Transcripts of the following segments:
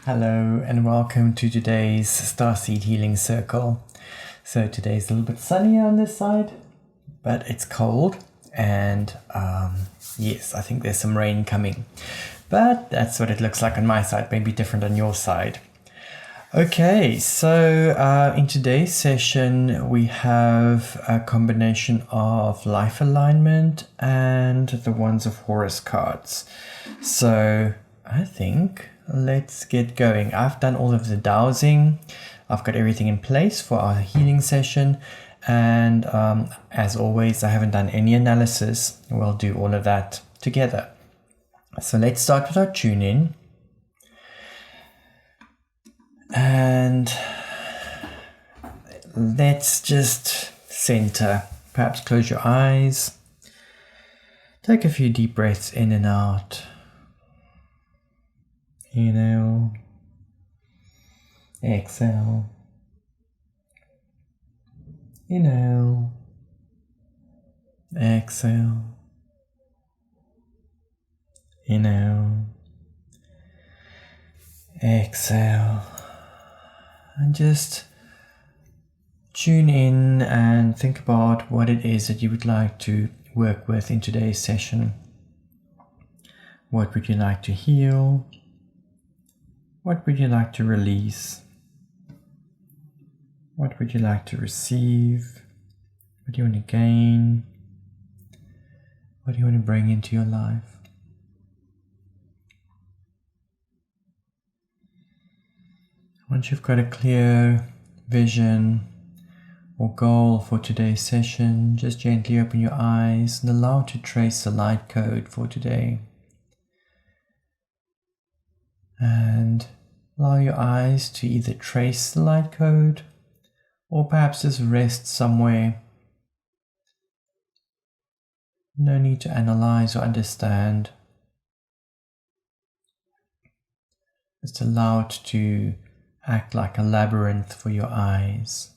Hello and welcome to today's Starseed Healing Circle. So today's a little bit sunnier on this side, but it's cold and yes, I think there's some rain coming. But that's what it looks like on my side, maybe different on your side. Okay, so in today's session we have a combination of life alignment and the Wands of Horus cards. So I think let's get going. I've done all of the dowsing. I've got everything in place for our healing session. And as always, I haven't done any analysis. We'll do all of that together. So let's start with our tune-in. And let's just center. Perhaps close your eyes. Take a few deep breaths in and out. Inhale, exhale, inhale, exhale, inhale, exhale, and just tune in and think about what it is that you would like to work with in today's session. What would you like to heal? What would you like to release? What would you like to receive? What do you want to gain? What do you want to bring into your life? Once you've got a clear vision or goal for today's session, just gently open your eyes and allow to trace the light code for today. And allow your eyes to either trace the light code or perhaps just rest somewhere. No need to analyze or understand. Just allow it to act like a labyrinth for your eyes.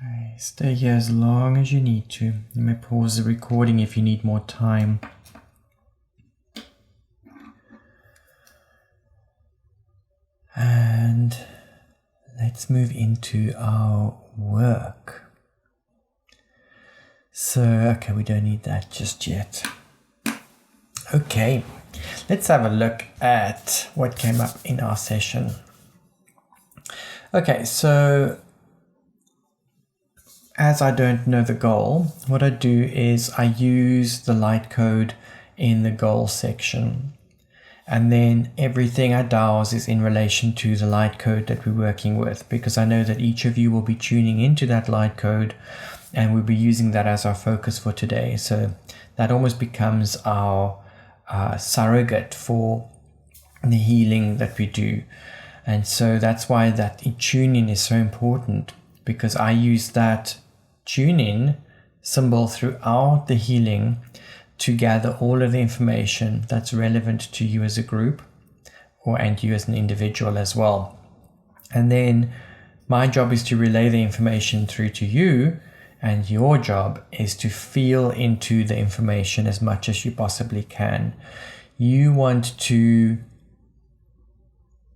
Okay, stay here as long as you need to. You may pause the recording if you need more time. And let's move into our work. So, okay, we don't need that just yet. Okay, let's have a look at what came up in our session. Okay, so as I don't know the goal, what I do is I use the light code in the goal section. And then everything I douse is in relation to the light code that we're working with, because I know that each of you will be tuning into that light code and we'll be using that as our focus for today. So that almost becomes our surrogate for the healing that we do. And so that's why that tuning is so important, because I use that tune-in symbol throughout the healing to gather all of the information that's relevant to you as a group and you as an individual as well. And then my job is to relay the information through to you, and your job is to feel into the information as much as you possibly can. You want to,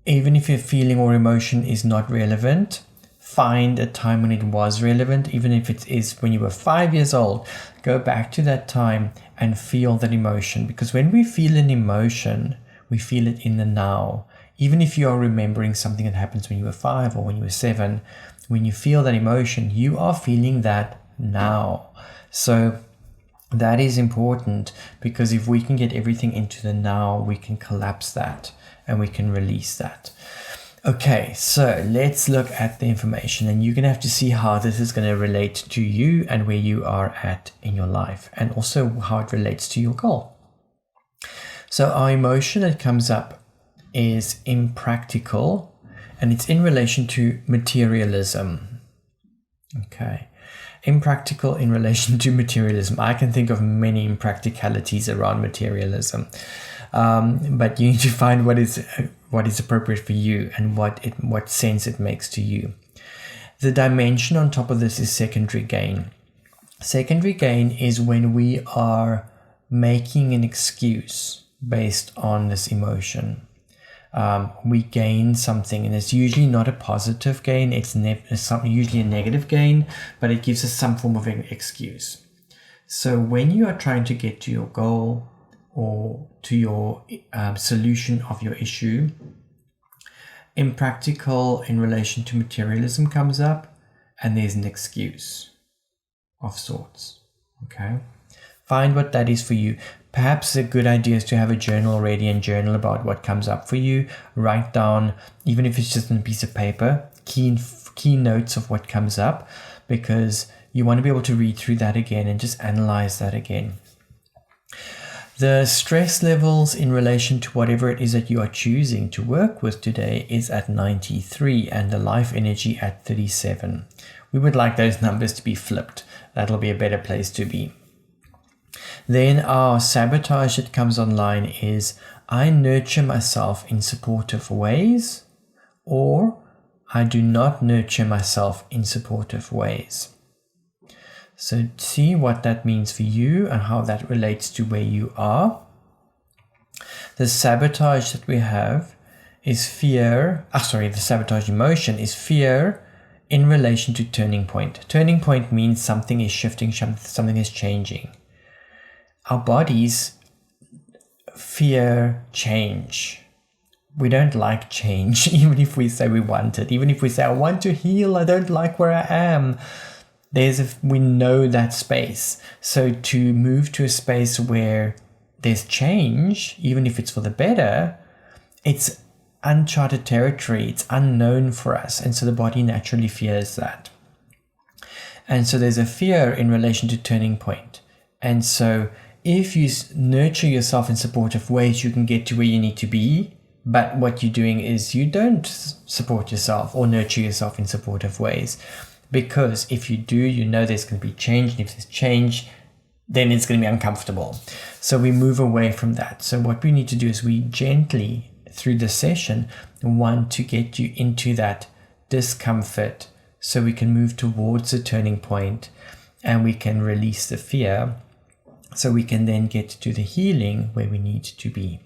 even if your feeling or emotion is not relevant, find a time when it was relevant, even if it is when you were 5 years old. Go back to that time and feel that emotion, because when we feel an emotion, we feel it in the now. Even if you are remembering something that happens when you were 5 or when you were 7, when you feel that emotion, you are feeling that now. So that is important, because if we can get everything into the now, we can collapse that and we can release that. Okay, so let's look at the information, and you're going to have to see how this is going to relate to you and where you are at in your life, and also how it relates to your goal. So our emotion that comes up is impractical, and it's in relation to materialism. Okay, impractical in relation to materialism. I can think of many impracticalities around materialism. But you need to find what is is appropriate for you and what sense it makes to you. The dimension on top of this is secondary gain. Secondary gain is when we are making an excuse based on this emotion. We gain something, and it's usually not a positive gain. It's usually a negative gain, but it gives us some form of an excuse. So when you are trying to get to your goal or to your solution of your issue, Impractical in relation to materialism comes up, and there's an excuse of sorts. Okay, find what that is for you. Perhaps a good idea is to have a journal ready and journal about what comes up for you. Write down, even if it's just on a piece of paper, key notes of what comes up, because you want to be able to read through that again and just analyze that again. The stress levels in relation to whatever it is that you are choosing to work with today is at 93 and the life energy at 37. We would like those numbers to be flipped. That'll be a better place to be. Then our sabotage that comes online is I nurture myself in supportive ways, or I do not nurture myself in supportive ways. So see what that means for you and how that relates to where you are. The sabotage that we have is fear. The sabotage emotion is fear in relation to turning point. Turning point means something is shifting, something is changing. Our bodies fear change. We don't like change, even if we say we want it. Even if we say, I want to heal, I don't like where I am. We know that space. So to move to a space where there's change, even if it's for the better, it's uncharted territory. It's unknown for us. And so the body naturally fears that. And so there's a fear in relation to turning point. And so if you nurture yourself in supportive ways, you can get to where you need to be. But what you're doing is you don't support yourself or nurture yourself in supportive ways. Because if you do, you know there's going to be change. And if there's change, then it's going to be uncomfortable. So we move away from that. So what we need to do is we gently, through the session, want to get you into that discomfort so we can move towards a turning point and we can release the fear so we can then get to the healing where we need to be.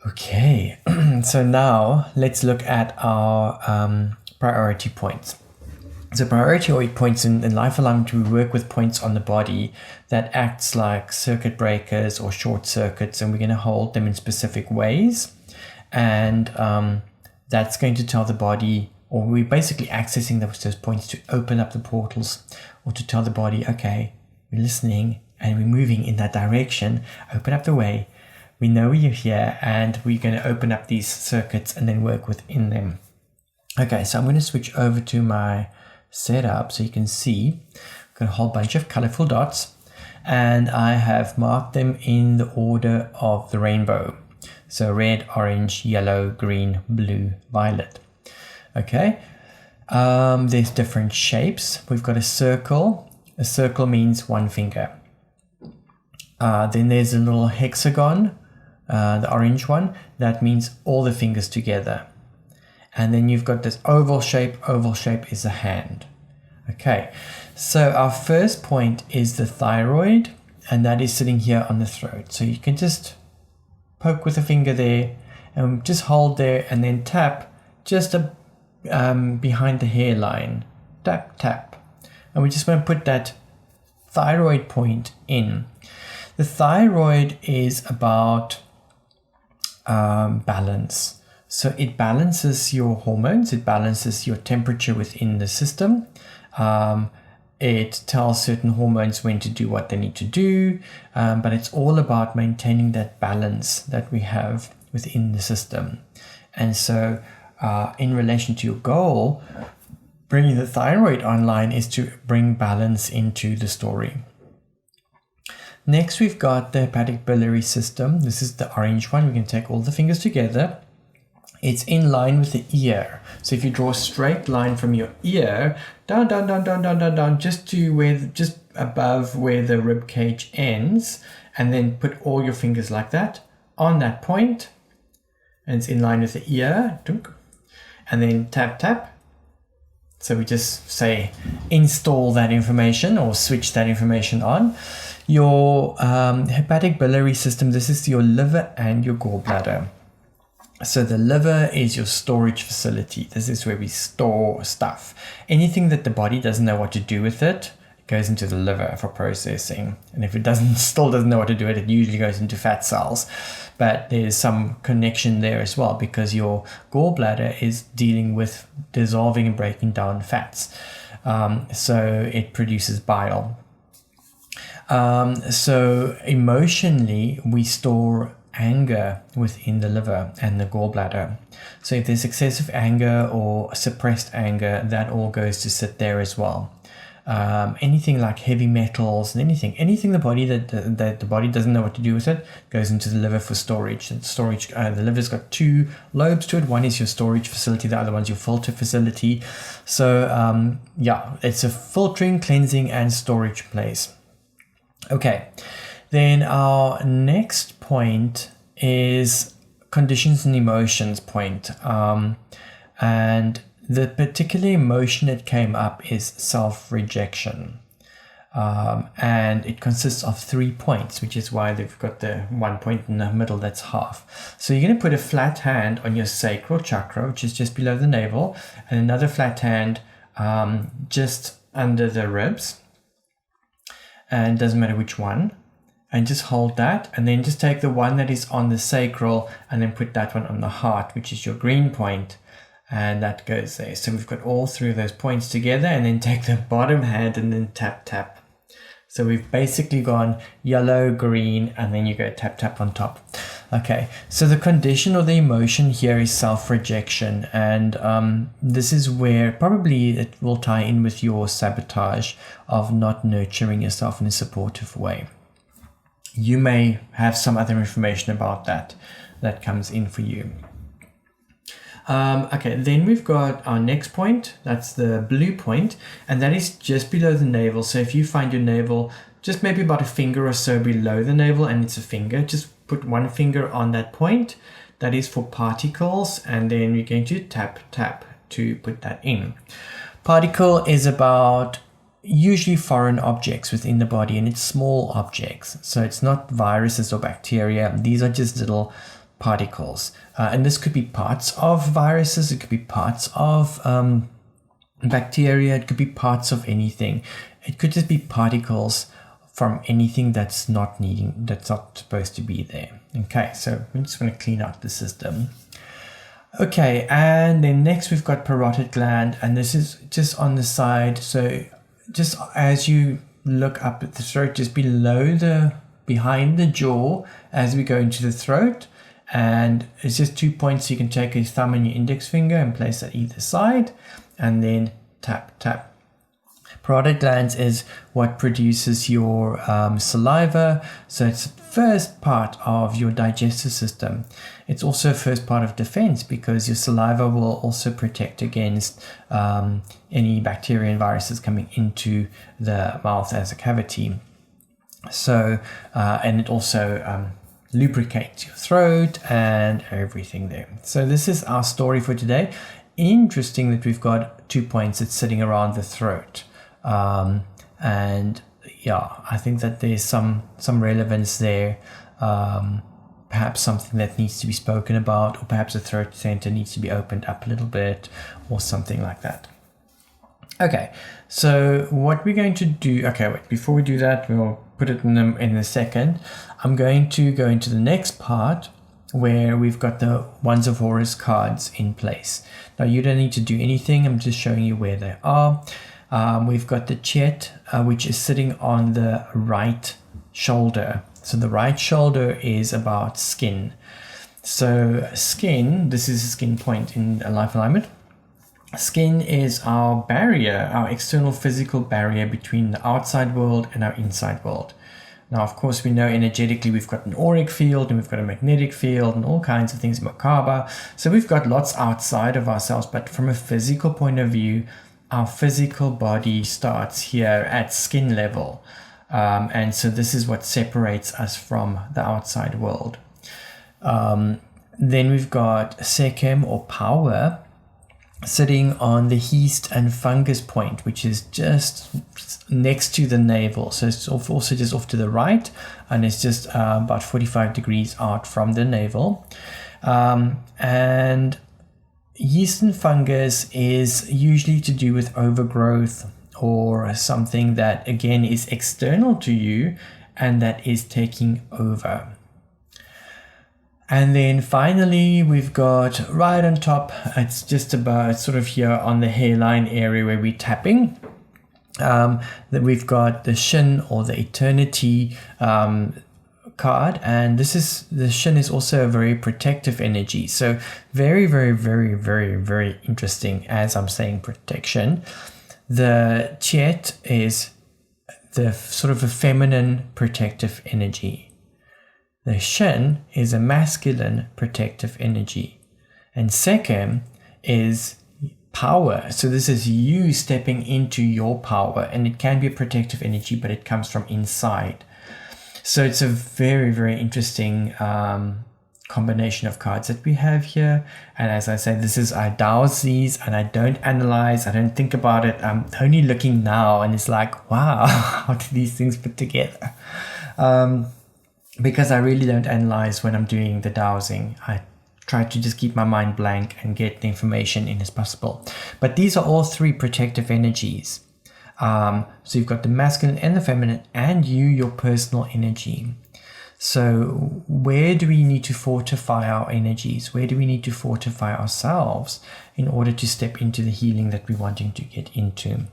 Okay, so now let's look at our priority points. So priority points in life alignment, we work with points on the body that acts like circuit breakers or short circuits, and we're going to hold them in specific ways. And that's going to tell the body, or we're basically accessing those points to open up the portals, or to tell the body, okay, we're listening and we're moving in that direction. Open up the way. We know you're here, and we're going to open up these circuits and then work within them. Okay, so I'm going to switch over to my setup so you can see. I've got a whole bunch of colorful dots, and I have marked them in the order of the rainbow. So red, orange, yellow, green, blue, violet. Okay, there's different shapes. We've got a circle. A circle means one finger. Then there's a little hexagon, the orange one. That means all the fingers together. And then you've got this oval shape. Oval shape is a hand. Okay, so our first point is the thyroid, and that is sitting here on the throat. So you can just poke with a finger there and just hold there and then tap just behind the hairline. Tap, tap. And we just want to put that thyroid point in. The thyroid is about balance. So it balances your hormones, it balances your temperature within the system. It tells certain hormones when to do what they need to do, but it's all about maintaining that balance that we have within the system. And so in relation to your goal, bringing the thyroid online is to bring balance into the story. Next, we've got the Hepatic Biliary System. This is the orange one. We can take all the fingers together. It's in line with the ear. So if you draw a straight line from your ear down, down, down, down, down, down, down, just above where the rib cage ends, and then put all your fingers like that on that point, and it's in line with the ear, and then tap, tap. So we just say install that information or switch that information on. Your hepatic biliary system, this is your liver and your gallbladder. So the liver is your storage facility. This is where we store stuff. Anything that the body doesn't know what to do with it, goes into the liver for processing. And if it still doesn't know what to do with it, it usually goes into fat cells. But there's some connection there as well, because your gallbladder is dealing with dissolving and breaking down fats. So it produces bile. So emotionally, we store anger within the liver and the gallbladder. So if there's excessive anger or suppressed anger, that all goes to sit there as well. Anything like heavy metals and anything the body that the body doesn't know what to do with it goes into the liver for storage. And the liver's got two lobes to it. One is your storage facility, the other one's your filter facility. So yeah, it's a filtering, cleansing, and storage place. Okay, then our next point is conditions and emotions point, and the particular emotion that came up is self-rejection, and it consists of 3 points, which is why they've got the 1 point in the middle that's half. So you're going to put a flat hand on your sacral chakra, which is just below the navel, and another flat hand just under the ribs, and doesn't matter which one, and just hold that, and then just take the one that is on the sacral and then put that one on the heart, which is your green point. And that goes there. So we've got all 3 of those points together, and then take the bottom hand and then tap, tap. So we've basically gone yellow, green, and then you go tap, tap on top. Okay, so the condition or the emotion here is self-rejection. And this is where probably it will tie in with your sabotage of not nurturing yourself in a supportive way. You may have some other information about that comes in for you. Okay, then we've got our next point. That's the blue point, and that is just below the navel. So if you find your navel just maybe about a finger or so below the navel, and it's a finger, just put one finger on that point. That is for particles, and then we're going to tap, tap to put that in. Particle is about usually foreign objects within the body, and it's small objects. So it's not viruses or bacteria. These are just little particles, and this could be parts of viruses, it could be parts of bacteria, it could be parts of anything. It could just be particles from anything that's not supposed to be there. Okay, so we just want to clean out the system. Okay, and then next we've got parotid gland, and this is just on the side. So just as you look up at the throat, just behind the jaw as we go into the throat. And it's just 2 points. You can take your thumb and your index finger and place at either side, and then tap, tap. Parotid glands is what produces your saliva. So it's the first part of your digestive system. It's also first part of defense, because your saliva will also protect against any bacteria and viruses coming into the mouth as a cavity. So, and it also lubricates your throat and everything there. So this is our story for today. Interesting that we've got 2 points that's sitting around the throat. And yeah, I think that there's some relevance there. Perhaps something that needs to be spoken about, or perhaps the throat center needs to be opened up a little bit, or something like that. Okay, so what we're going to do, okay, wait, before we do that, we'll put it in a second. I'm going to go into the next part where we've got the Wands of Horus cards in place. Now you don't need to do anything, I'm just showing you where they are. We've got the Chet, which is sitting on the right shoulder. So the right shoulder is about skin. So skin, this is a skin point in a life alignment. Skin is our barrier, our external physical barrier between the outside world and our inside world. Now, of course, we know energetically we've got an auric field and we've got a magnetic field and all kinds of things, Merkaba. So we've got lots outside of ourselves, but from a physical point of view, our physical body starts here at skin level. And so this is what separates us from the outside world. Then we've got Sekhem or power sitting on the yeast and fungus point, which is just next to the navel. So it's also just off to the right, and it's just about 45 degrees out from the navel. And yeast and fungus is usually to do with overgrowth or something that, again, is external to you and that is taking over. And then finally, we've got right on top, it's just about sort of here on the hairline area where we're tapping. Then we've got the Shin or the Eternity card, and the Shin is also a very protective energy. So very, very, very, very, very interesting as I'm saying protection. The Chet is the sort of a feminine protective energy. The Shin is a masculine protective energy. And Sekhem is power. So this is you stepping into your power, and it can be a protective energy, but it comes from inside. So it's a very, very interesting combination of cards that we have here. And as I say, I dowse these and I don't analyze, I don't think about it. I'm only looking now, and it's like, wow, how do these things fit together? Because I really don't analyze when I'm doing the dowsing. I try to just keep my mind blank and get the information in as possible. But these are all three protective energies. So you've got the masculine and the feminine, and your personal energy. So where do we need to fortify our energies? Where do we need to fortify ourselves in order to step into the healing that we're wanting to get into?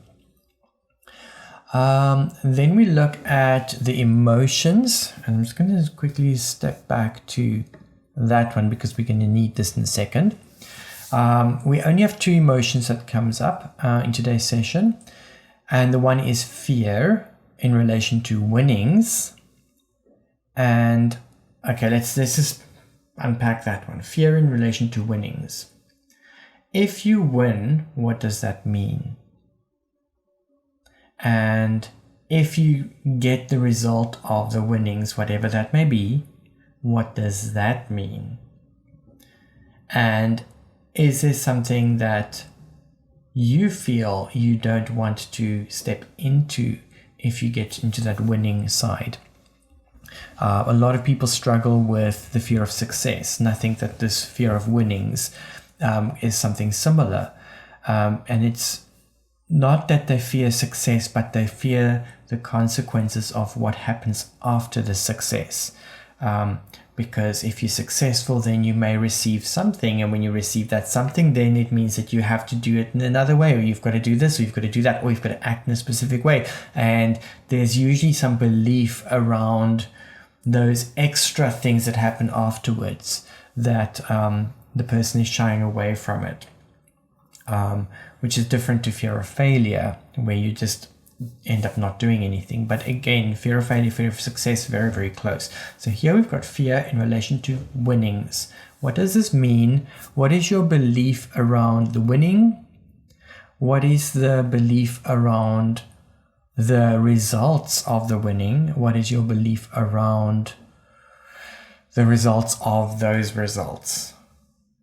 Then we look at the emotions, and I'm just going to quickly step back to that one because we're going to need this in a second. We only have two emotions that comes up in today's session, and the one is fear in relation to winnings. And okay, let's just unpack that one. Fear in relation to winnings. If you win, what does that mean? And if you get the result of the winnings, whatever that may be, what does that mean? And is there something that you feel you don't want to step into if you get into that winning side? A lot of people struggle with the fear of success, and I think that this fear of winnings is something similar. And it's not that they fear success, but they fear the consequences of what happens after the success. Because if you're successful, then you may receive something. And when you receive that something, then it means that you have to do it in another way, or you've got to do this, or you've got to do that, or you've got to act in a specific way. And there's usually some belief around those extra things that happen afterwards that the person is shying away from it. Which is different to fear of failure, where you just end up not doing anything. But again, fear of failure, fear of success, very, very close. So here we've got fear in relation to winnings. What does this mean? What is your belief around the winning? What is the belief around the results of the winning? What is your belief around the results of those results?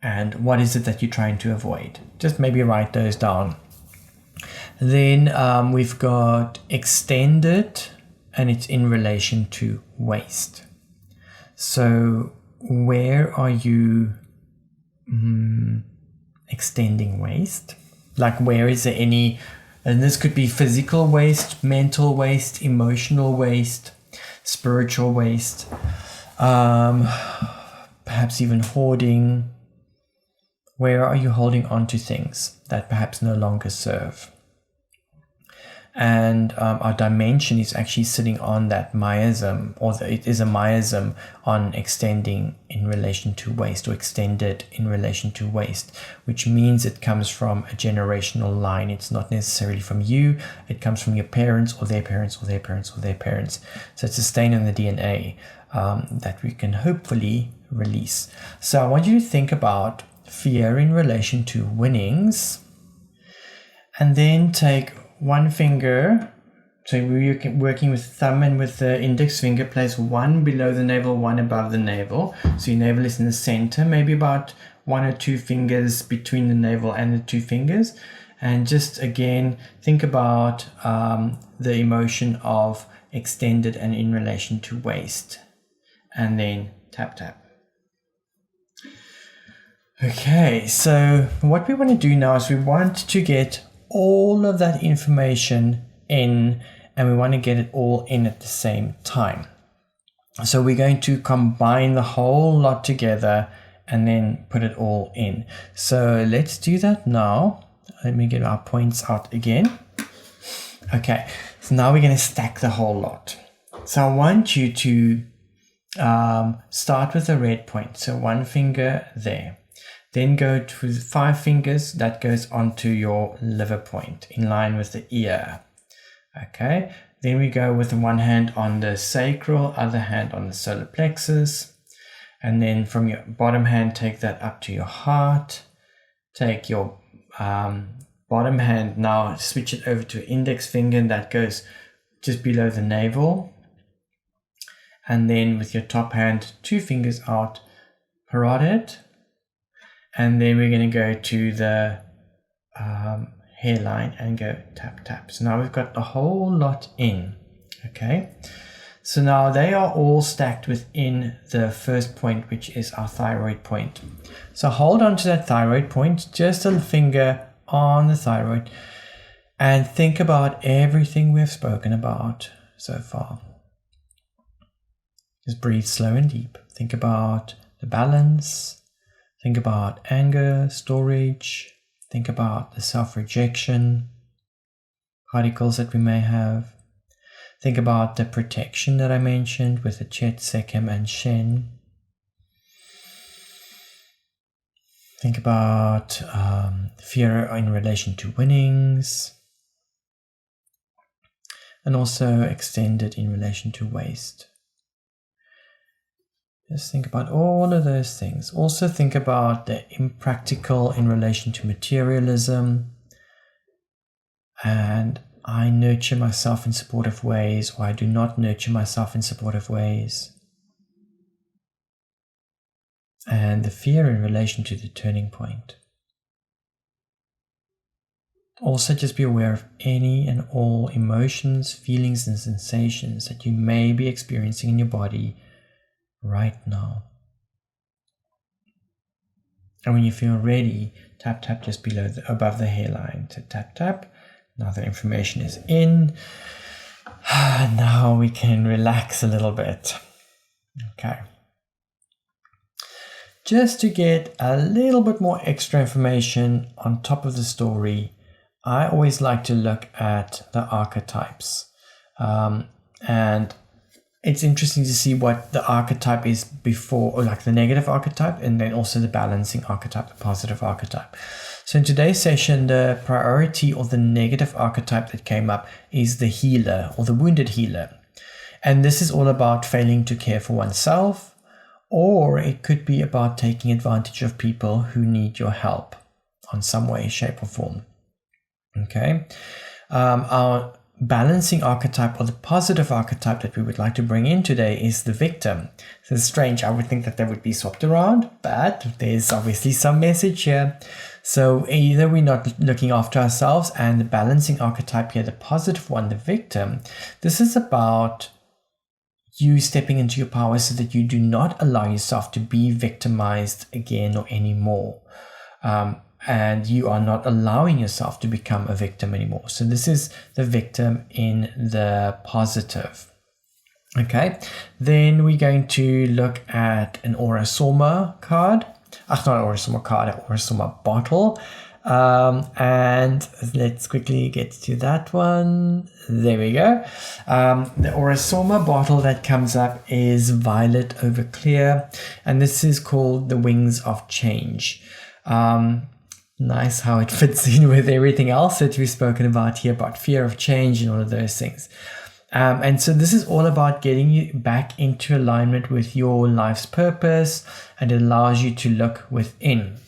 And what is it that you're trying to avoid? Just maybe write those down. Then we've got extended, and it's in relation to waste. So where are you extending waste? Like, where is there any, and this could be physical waste, mental waste, emotional waste, spiritual waste, perhaps even hoarding. Where are you holding on to things that perhaps no longer serve? And our dimension is actually sitting on that miasm, or it is a miasm on extending in relation to waste, or extended in relation to waste, which means it comes from a generational line. It's not necessarily from you. It comes from your parents, or their parents, or their parents, or their parents. So it's a stain on the DNA that we can hopefully release. So I want you to think about fear in relation to winnings, and then take one finger, So we're working with thumb and with the index finger. Place one below the navel, one above the navel. So your navel is in the center, maybe about 1 or 2 fingers between the navel and the 2 fingers. And just again, think about the emotion of extended and in relation to waist. And then tap, tap. Okay, so what we want to do now is we want to get all of that information in, and we want to get it all in at the same time. So we're going to combine the whole lot together and then put it all in. So let's do that now. Let me get our points out again. Okay, so now we're going to stack the whole lot. So I want you to start with a red point. So 1 finger there. Then go to 5 fingers, that goes onto your liver point in line with the ear. Okay, then we go with one hand on the sacral, other hand on the solar plexus. And then from your bottom hand, take that up to your heart. Take your bottom hand now, switch it over to index finger, and that goes just below the navel. And then with your top hand, 2 fingers out, parotid. And then we're going to go to the hairline and go tap, tap. So now we've got the whole lot in. Okay. So now they are all stacked within the first point, which is our thyroid point. So hold on to that thyroid point, just a finger on the thyroid, and think about everything we've spoken about so far. Just breathe slow and deep. Think about the balance. Think about anger, storage. Think about the self-rejection particles that we may have. Think about the protection that I mentioned with the Chet, Sekhem, and Shen. Think about fear in relation to winnings. And also extended in relation to waste. Just think about all of those things. Also think about the impractical in relation to materialism. And I nurture myself in supportive ways, or I do not nurture myself in supportive ways. And the fear in relation to the turning point. Also just be aware of any and all emotions, feelings, and sensations that you may be experiencing in your body right now. And when you feel ready, tap, tap just above the hairline. So tap, tap. Now the information is in. Now we can relax a little bit. Okay. Just to get a little bit more extra information on top of the story, I always like to look at the archetypes. And it's interesting to see what the archetype is before, or like the negative archetype, and then also the balancing archetype, the positive archetype. So in today's session, the priority or the negative archetype that came up is the healer or the wounded healer. And this is all about failing to care for oneself, or it could be about taking advantage of people who need your help on some way, shape, or form. Okay. Our balancing archetype, or the positive archetype that we would like to bring in today, is the victim. So it's strange, I would think that they would be swapped around, but there's obviously some message here. So either we're not looking after ourselves, and the balancing archetype here, the positive one, the victim, this is about you stepping into your power so that you do not allow yourself to be victimized again or anymore. And you are not allowing yourself to become a victim anymore. So this is the victim in the positive. Okay, then we're going to look at an Aura Soma card. Not an Aura Soma card, an Aura Soma bottle. And let's quickly get to that one. There we go. The Aura Soma bottle that comes up is violet over clear. And this is called the Wings of Change. Nice how it fits in with everything else that we've spoken about here, about fear of change and all of those things. And so this is all about getting you back into alignment with your life's purpose, and it allows you to look within.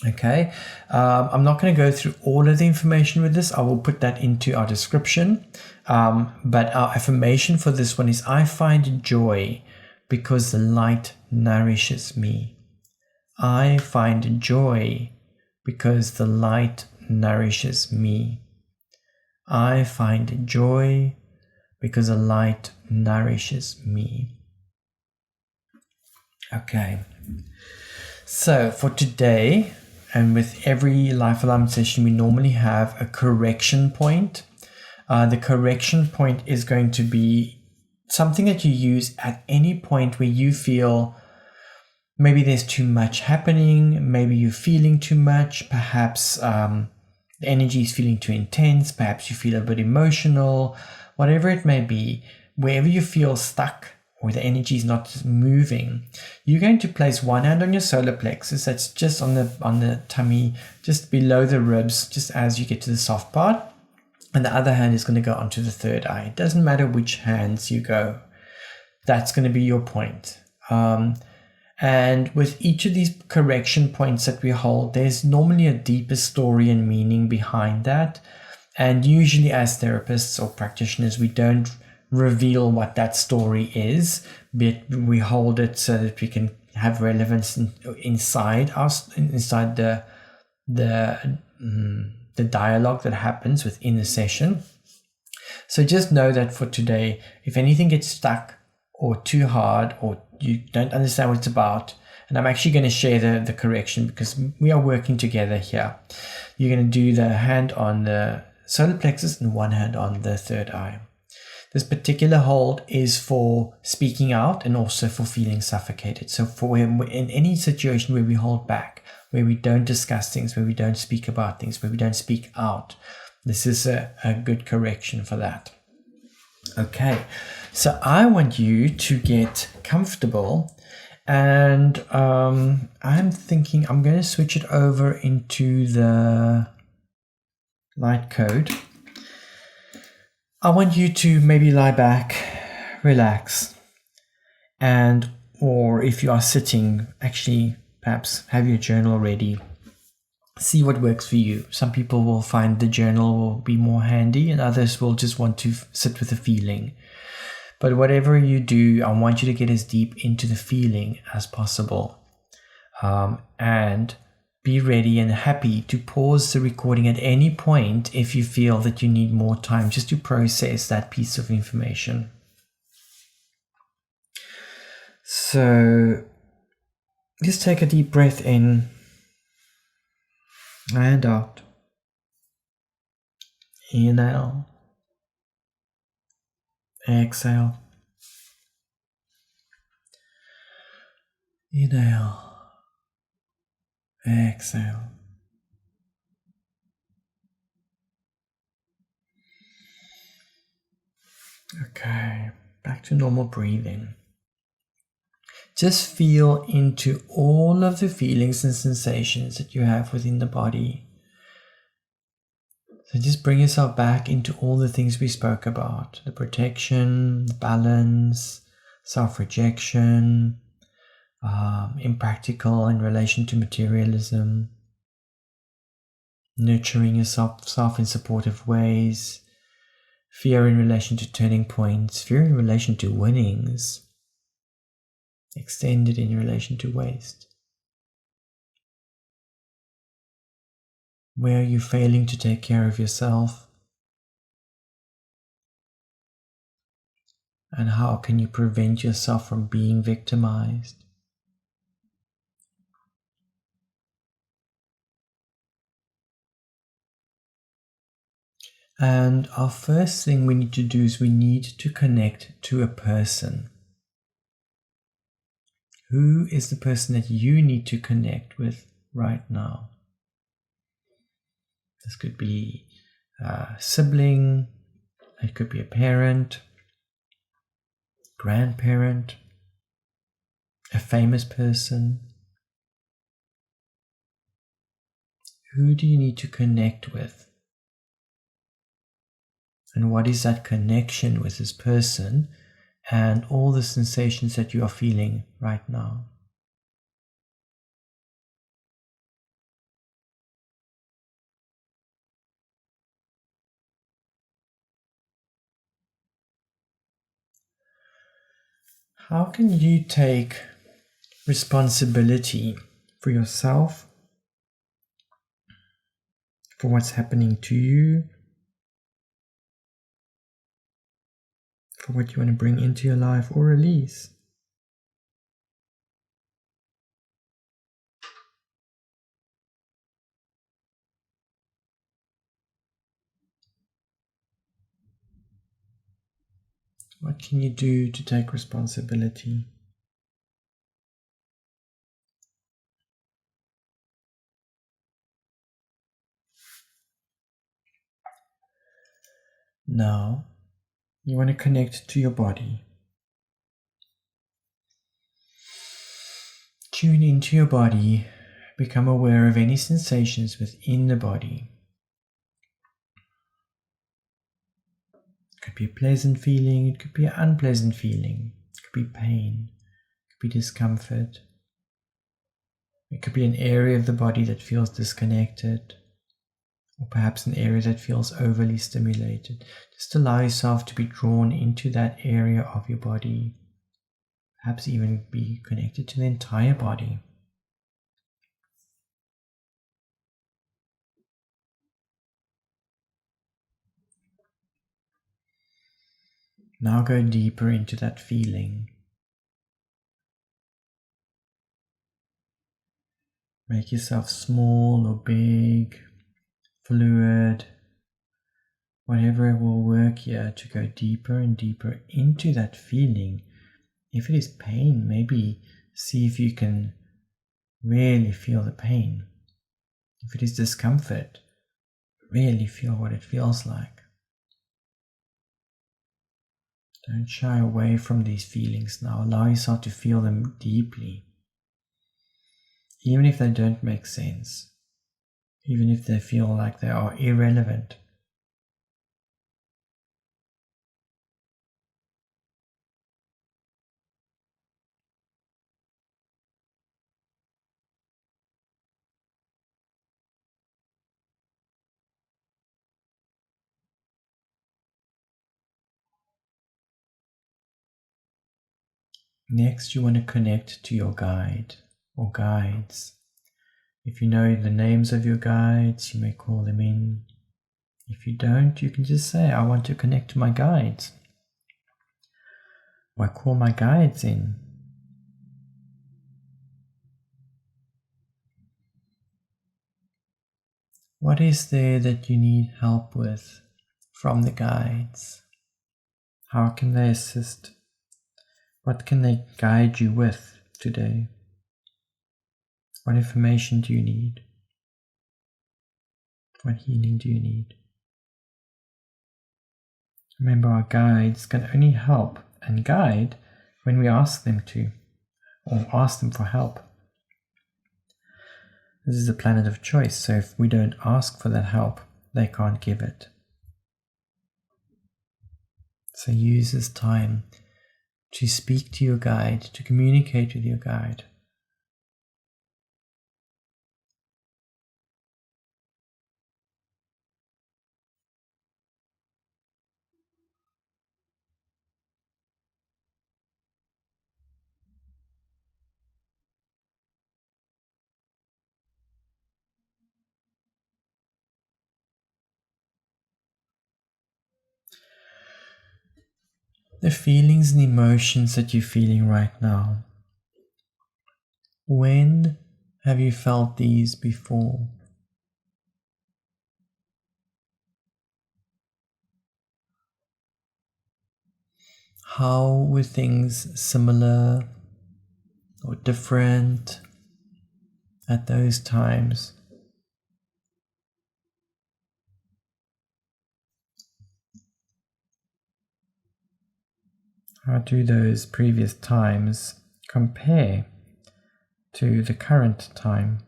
Okay, I'm not going to go through all of the information with this. I will put that into our description. But our affirmation for this one is, I find joy because the light nourishes me. I find joy because the light nourishes me. I find joy because the light nourishes me. Okay, so for today, and with every life alignment session, we normally have a correction point. The correction point is going to be something that you use at any point where you feel maybe there's too much happening, maybe you're feeling too much, perhaps the energy is feeling too intense, perhaps you feel a bit emotional, whatever it may be, wherever you feel stuck or the energy is not moving, you're going to place one hand on your solar plexus, that's just on the tummy, just below the ribs, just as you get to the soft part, and the other hand is going to go onto the third eye. It doesn't matter which hands you go, that's going to be your point. And with each of these correction points that we hold, there's normally a deeper story and meaning behind that. And usually as therapists or practitioners, we don't reveal what that story is, but we hold it so that we can have relevance inside us, inside the dialogue that happens within the session. So just know that for today, if anything gets stuck or too hard or you don't understand what it's about, and I'm actually going to share the correction because we are working together here. You're going to do the hand on the solar plexus and one hand on the third eye. This particular hold is for speaking out and also for feeling suffocated. So for in any situation where we hold back, where we don't discuss things, where we don't speak about things, where we don't speak out, this is a good correction for that. Okay, so I want you to get comfortable, and I'm thinking I'm going to switch it over into the light code. I want you to maybe lie back, relax, and or if you are sitting, actually perhaps have your journal ready. See what works for you. Some people will find the journal will be more handy, and others will just want to sit with the feeling. But whatever you do, I want you to get as deep into the feeling as possible. And be ready and happy to pause the recording at any point if you feel that you need more time just to process that piece of information. So just take a deep breath in and out. Inhale. Exhale. Inhale. Exhale. Okay, back to normal breathing. Just feel into all of the feelings and sensations that you have within the body. So just bring yourself back into all the things we spoke about. The protection, the balance, self-rejection, impractical in relation to materialism, nurturing yourself in supportive ways, fear in relation to turning points, fear in relation to winnings, extended in relation to waste. Where are you failing to take care of yourself? And how can you prevent yourself from being victimized? And our first thing we need to do is we need to connect to a person. Who is the person that you need to connect with right now? This could be a sibling, it could be a parent, grandparent, a famous person. Who do you need to connect with? And what is that connection with this person and all the sensations that you are feeling right now? How can you take responsibility for yourself, for what's happening to you, for what you want to bring into your life or release? What can you do to take responsibility? Now, you want to connect to your body. Tune into your body. Become aware of any sensations within the body. It could be a pleasant feeling, it could be an unpleasant feeling, it could be pain, it could be discomfort. It could be an area of the body that feels disconnected, or perhaps an area that feels overly stimulated. Just allow yourself to be drawn into that area of your body, perhaps even be connected to the entire body. Now go deeper into that feeling. Make yourself small or big, fluid, whatever will work here to go deeper and deeper into that feeling. If it is pain, maybe see if you can really feel the pain. If it is discomfort, really feel what it feels like. Don't shy away from these feelings now. Allow yourself to feel them deeply. Even if they don't make sense. Even if they feel like they are irrelevant. Next, you want to connect to your guide or guides. If you know the names of your guides, you may call them in. If you don't, you can just say, I want to connect to my guides. Or I call my guides in. What is there that you need help with from the guides? How can they assist? What can they guide you with today? What information do you need? What healing do you need? Remember, our guides can only help and guide when we ask them to, or ask them for help. This is a planet of choice, so if we don't ask for that help, they can't give it. So use this time to speak to your guide, to communicate with your guide. The feelings and emotions that you're feeling right now, when have you felt these before? How were things similar or different at those times? How do those previous times compare to the current time?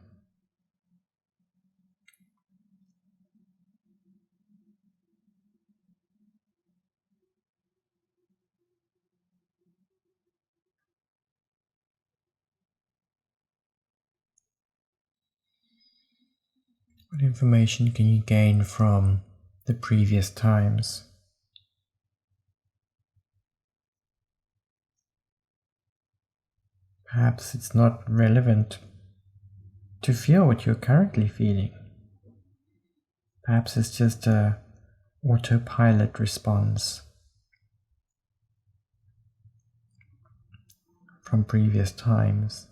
What information can you gain from the previous times? Perhaps it's not relevant to feel what you're currently feeling. Perhaps it's just a autopilot response from previous times.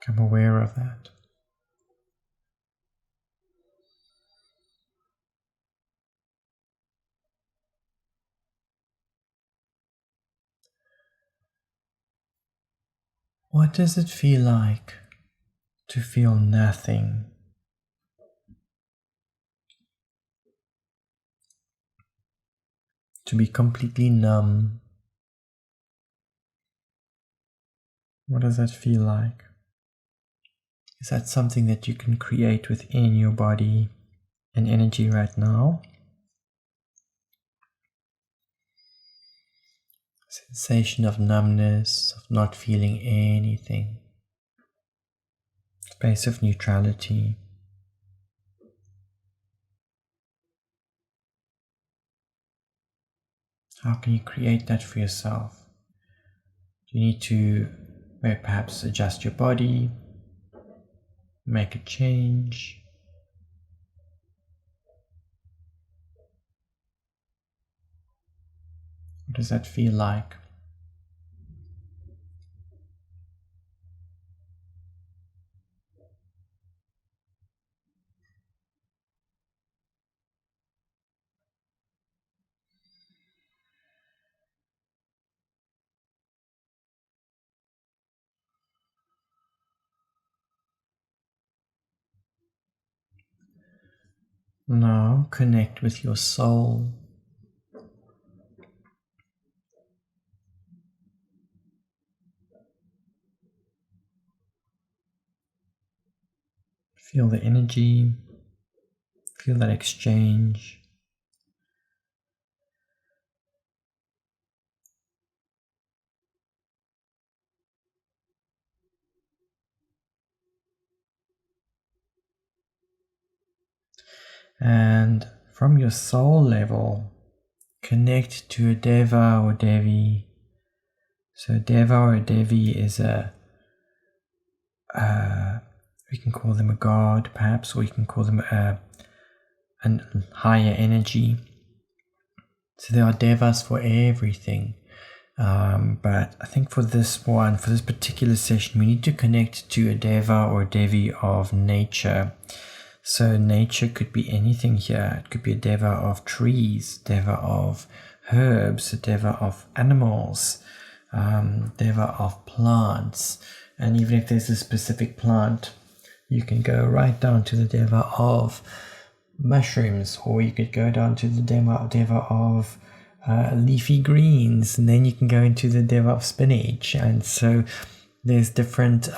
Become aware of that. What does it feel like to feel nothing? To be completely numb? What does that feel like? Is that something that you can create within your body and energy right now? Sensation of numbness, of not feeling anything. Space of neutrality. How can you create that for yourself? You need to perhaps adjust your body, make a change. What does that feel like? Now connect with your soul. Feel the energy, feel that exchange. And from your soul level, connect to a Deva or Devi. So Deva or Devi is we can call them a god perhaps, or we can call them a higher energy. So there are Devas for everything. But I think for this particular session, we need to connect to a Deva or Devi of nature. So nature could be anything here. It could be a Deva of trees, Deva of herbs, a Deva of animals, Deva of plants. And even if there's a specific plant, you can go right down to the Deva of mushrooms, or you could go down to the Deva of leafy greens, and then you can go into the Deva of spinach. And so there's different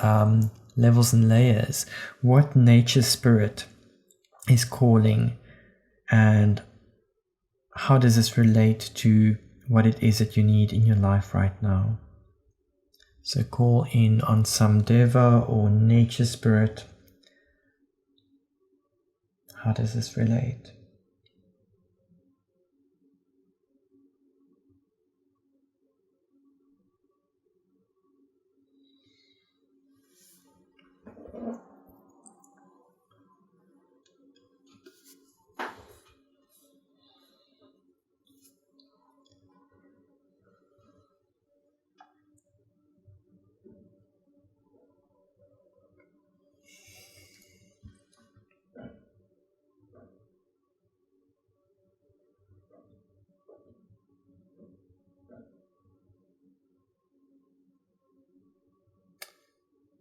levels and layers. What nature spirit is calling, and how does this relate to what it is that you need in your life right now? So call in on some Deva or nature spirit. How does this relate?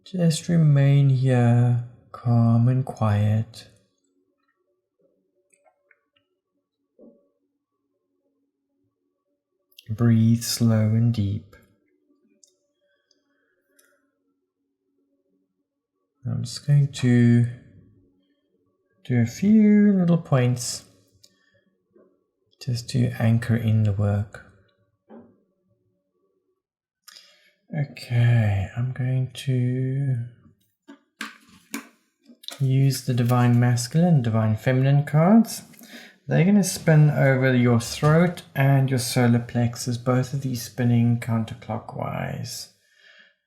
Just remain here, calm and quiet. Breathe slow and deep. I'm just going to do a few little points just to anchor in the work. Okay, I'm going to use the Divine Masculine, Divine Feminine cards. they're going to spin over your throat and your solar plexus, both of these spinning counterclockwise.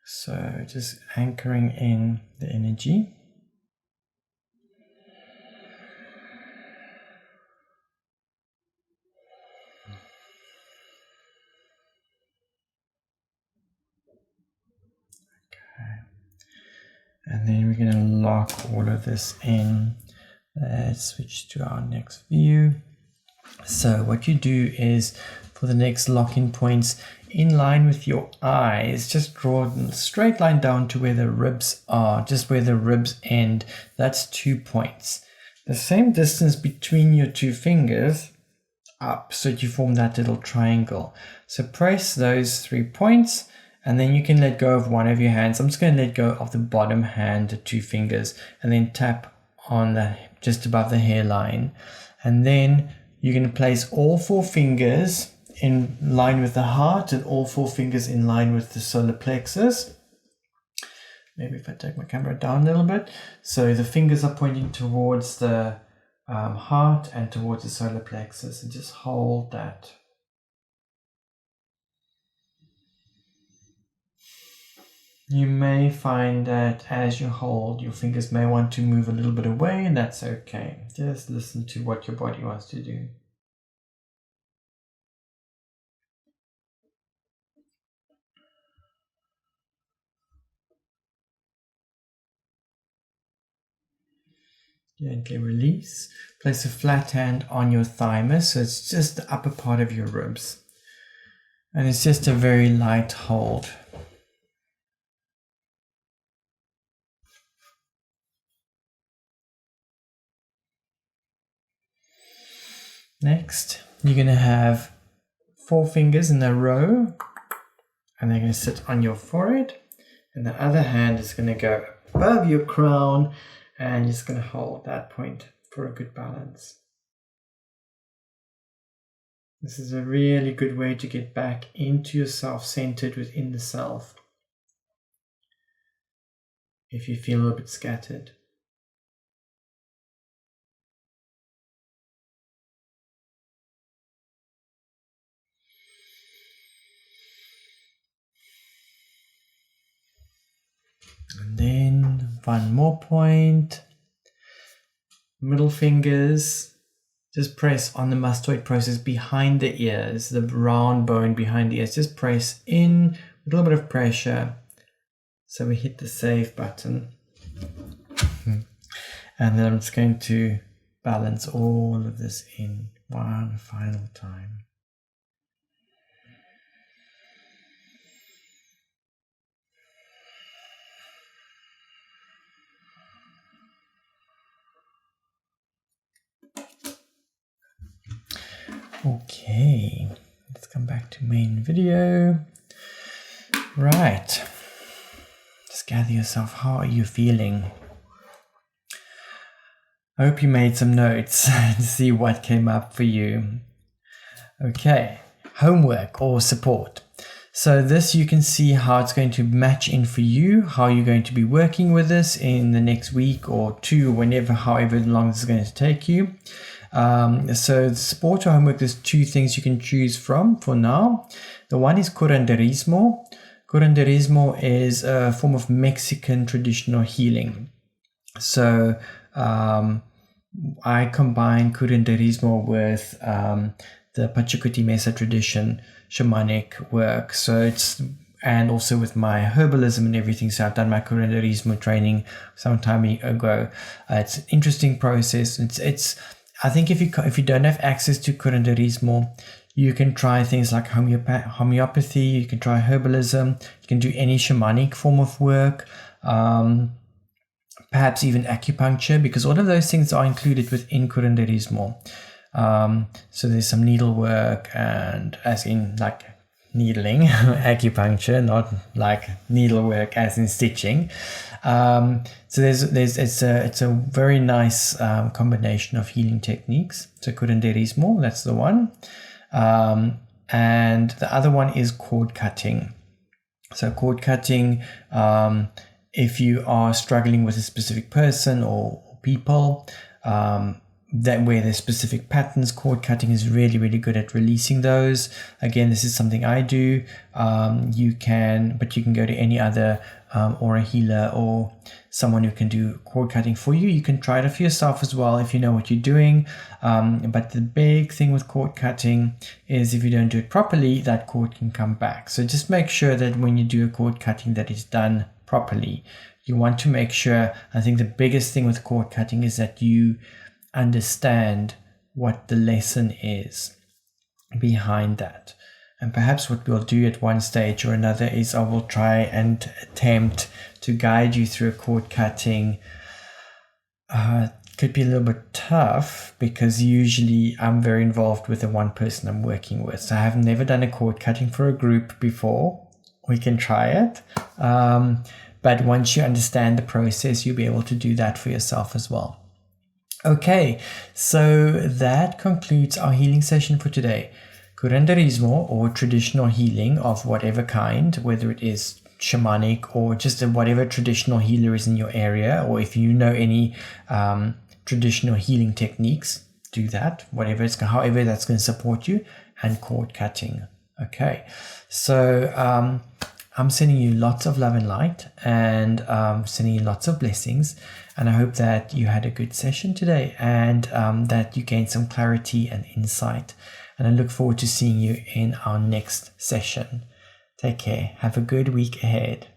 So just anchoring in the energy. And then we're going to lock all of this in. Let's switch to our next view. So what you do is, for the next lock-in points, in line with your eyes, just draw a straight line down to where the ribs are, just where the ribs end. That's 2 points. The same distance between your two fingers up, so that you form that little triangle. So press those 3 points, and then you can let go of one of your hands. I'm just going to let go of the bottom hand, the 2 fingers, and then tap on that just above the hairline. And then you're going to place all 4 fingers in line with the heart and all 4 fingers in line with the solar plexus. Maybe if I take my camera down a little bit. So the fingers are pointing towards the heart and towards the solar plexus, and just hold that. You may find that as you hold, your fingers may want to move a little bit away, and that's okay. Just listen to what your body wants to do. Gently release. Place a flat hand on your thymus, so it's just the upper part of your ribs. And it's just a very light hold. Next, you're going to have 4 fingers in a row, and they're going to sit on your forehead, and the other hand is going to go above your crown, and you're just going to hold that point for a good balance. This is a really good way to get back into yourself, centered within the self, if you feel a little bit scattered. And then 1 more point, middle fingers, just press on the mastoid process behind the ears, the round bone behind the ears. Just press in with a little bit of pressure. So we hit the save button. And then I'm just going to balance all of this in one final time. Okay, let's come back to main video. Right, just gather yourself. How are you feeling? I hope you made some notes to see what came up for you. Okay, homework or support. So this, you can see how it's going to match in for you, how you're going to be working with this in the next week or 2, whenever, however long this is going to take you. So the support or homework, there's 2 things you can choose from for now. The one is curanderismo. Curanderismo is a form of Mexican traditional healing. So I combine curanderismo with the Pachacuti Mesa tradition shamanic work. So it's, and also with my herbalism and everything. So I've done my curanderismo training some time ago. It's an interesting process. It's I think if you don't have access to curanderismo, you can try things like homeopathy, you can try herbalism, you can do any shamanic form of work, perhaps even acupuncture, because all of those things are included within curanderismo. So there's some needlework, and as in like needling, acupuncture, not like needlework as in stitching. So it's a very nice combination of healing techniques. So curanderismo, that's the one. And the other one is cord cutting. So cord cutting, if you are struggling with a specific person or people, that where there's specific patterns. Cord cutting is really, really good at releasing those. Again, this is something I do. You can go to any other aura healer or someone who can do cord cutting for you. You can try it for yourself as well if you know what you're doing. But the big thing with cord cutting is if you don't do it properly, that cord can come back. So just make sure that when you do a cord cutting that it's done properly. You want to make sure, I think the biggest thing with cord cutting is that you understand what the lesson is behind that. And perhaps what we'll do at one stage or another is I will try and attempt to guide you through a cord cutting. Could be a little bit tough because usually I'm very involved with the one person I'm working with. So I have never done a cord cutting for a group before. We can try it. But once you understand the process, you'll be able to do that for yourself as well. Okay, so that concludes our healing session for today. Curanderismo, or traditional healing of whatever kind, whether it is shamanic or just whatever traditional healer is in your area, or if you know any traditional healing techniques, do that, however that's going to support you, and cord cutting. Okay, so I'm sending you lots of love and light, and sending you lots of blessings. And I hope that you had a good session today, and that you gained some clarity and insight. And I look forward to seeing you in our next session. Take care. Have a good week ahead.